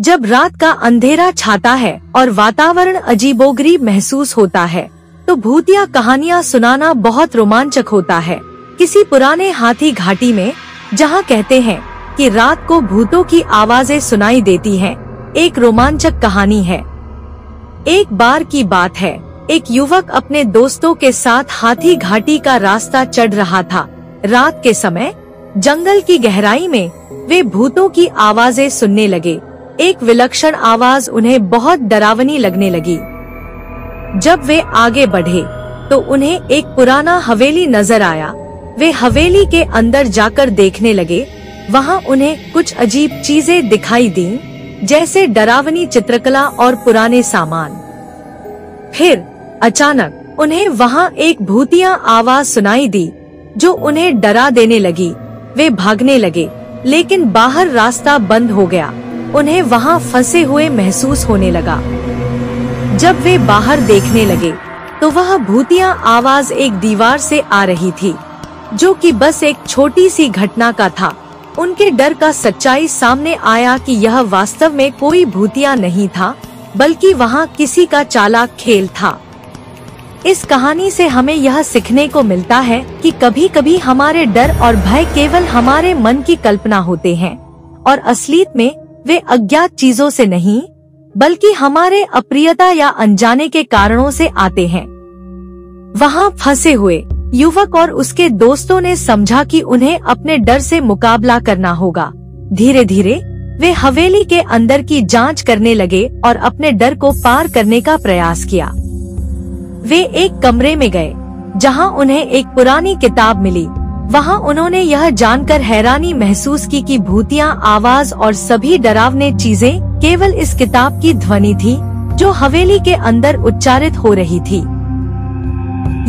जब रात का अंधेरा छाता है और वातावरण अजीबोगरीब महसूस होता है तो भूतिया कहानियाँ सुनाना बहुत रोमांचक होता है। किसी पुराने हाथी घाटी में, जहाँ कहते हैं कि रात को भूतों की आवाजें सुनाई देती हैं, एक रोमांचक कहानी है। एक बार की बात है, एक युवक अपने दोस्तों के साथ हाथी घाटी का रास्ता चढ़ रहा था। रात के समय जंगल की गहराई में वे भूतों की आवाजें सुनने लगे। एक विलक्षण आवाज उन्हें बहुत डरावनी लगने लगी। जब वे आगे बढ़े तो उन्हें एक पुराना हवेली नजर आया। वे हवेली के अंदर जाकर देखने लगे। वहां उन्हें कुछ अजीब चीजें दिखाई दीं, जैसे डरावनी चित्रकला और पुराने सामान। फिर अचानक उन्हें वहां एक भूतिया आवाज सुनाई दी जो उन्हें डरा देने लगी। वे भागने लगे, लेकिन बाहर रास्ता बंद हो गया। उन्हें वहां फंसे हुए महसूस होने लगा। जब वे बाहर देखने लगे तो वह भूतिया आवाज एक दीवार से आ रही थी, जो कि बस एक छोटी सी घटना का था। उनके डर का सच्चाई सामने आया कि यह वास्तव में कोई भूतिया नहीं था, बल्कि वहां किसी का चालाक खेल था। इस कहानी से हमें यह सीखने को मिलता है कि कभी-कभी हमारे डर और भय केवल हमारे मन की कल्पना होते हैं, और असलियत में वे अज्ञात चीजों से नहीं, बल्कि हमारे अप्रियता या अनजाने के कारणों से आते हैं। वहां फंसे हुए युवक और उसके दोस्तों ने समझा कि उन्हें अपने डर से मुकाबला करना होगा। धीरे धीरे वे हवेली के अंदर की जांच करने लगे और अपने डर को पार करने का प्रयास किया। वे एक कमरे में गए जहां उन्हें एक पुरानी किताब मिली। वहां उन्होंने यह जानकर हैरानी महसूस की कि भूतिया आवाज और सभी डरावने चीजें केवल इस किताब की ध्वनि थी जो हवेली के अंदर उच्चारित हो रही थी।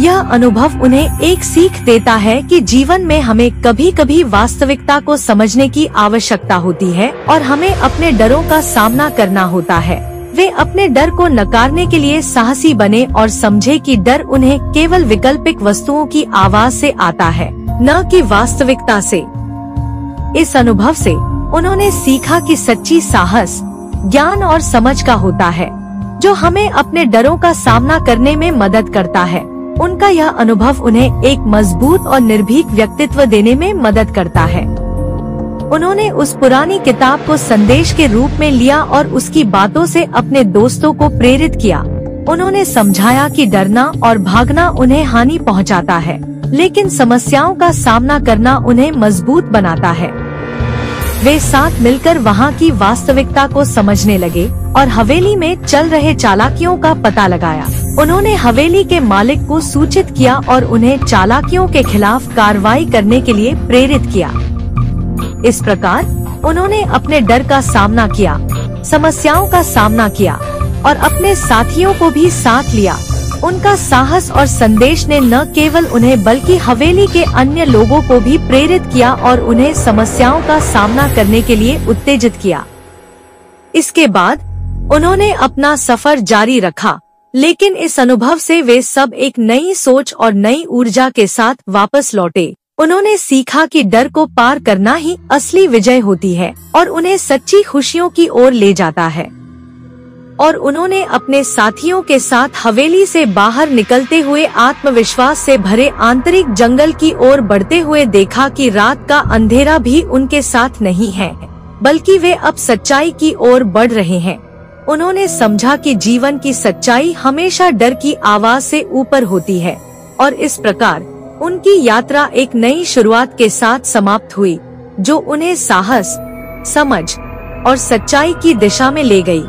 यह अनुभव उन्हें एक सीख देता है कि जीवन में हमें कभी-कभी वास्तविकता को समझने की आवश्यकता होती है और हमें अपने डरों का सामना करना होता है। वे अपने डर को नकारने के लिए साहसी बने और समझे कि डर उन्हें केवल वैकल्पिक वस्तुओं की आवाज से आता है, न कि वास्तविकता से। इस अनुभव से उन्होंने सीखा कि सच्ची साहस ज्ञान और समझ का होता है, जो हमें अपने डरों का सामना करने में मदद करता है। उनका यह अनुभव उन्हें एक मजबूत और निर्भीक व्यक्तित्व देने में मदद करता है। उन्होंने उस पुरानी किताब को संदेश के रूप में लिया और उसकी बातों से अपने दोस्तों को प्रेरित किया। उन्होंने समझाया कि डरना और भागना उन्हें हानि पहुंचाता है, लेकिन समस्याओं का सामना करना उन्हें मजबूत बनाता है। वे साथ मिलकर वहां की वास्तविकता को समझने लगे और हवेली में चल रहे चालाकियों का पता लगाया। उन्होंने हवेली के मालिक को सूचित किया और उन्हें चालाकियों के खिलाफ कार्रवाई करने के लिए प्रेरित किया। इस प्रकार उन्होंने अपने डर का सामना किया, समस्याओं का सामना किया और अपने साथियों को भी साथ लिया। उनका साहस और संदेश ने न केवल उन्हें बल्कि हवेली के अन्य लोगों को भी प्रेरित किया और उन्हें समस्याओं का सामना करने के लिए उत्तेजित किया। इसके बाद उन्होंने अपना सफर जारी रखा, लेकिन इस अनुभव से वे सब एक नई सोच और नई ऊर्जा के साथ वापस लौटे। उन्होंने सीखा कि डर को पार करना ही असली विजय होती है और उन्हें सच्ची खुशियों की ओर ले जाता है। और उन्होंने अपने साथियों के साथ हवेली से बाहर निकलते हुए आत्मविश्वास से भरे आंतरिक जंगल की ओर बढ़ते हुए देखा कि रात का अंधेरा भी उनके साथ नहीं है, बल्कि वे अब सच्चाई की ओर बढ़ रहे हैं। उन्होंने समझा कि जीवन की सच्चाई हमेशा डर की आवाज से ऊपर होती है, और इस प्रकार उनकी यात्रा एक नई शुरुआत के साथ समाप्त हुई, जो उन्हें साहस, समझ और सच्चाई की दिशा में ले गई।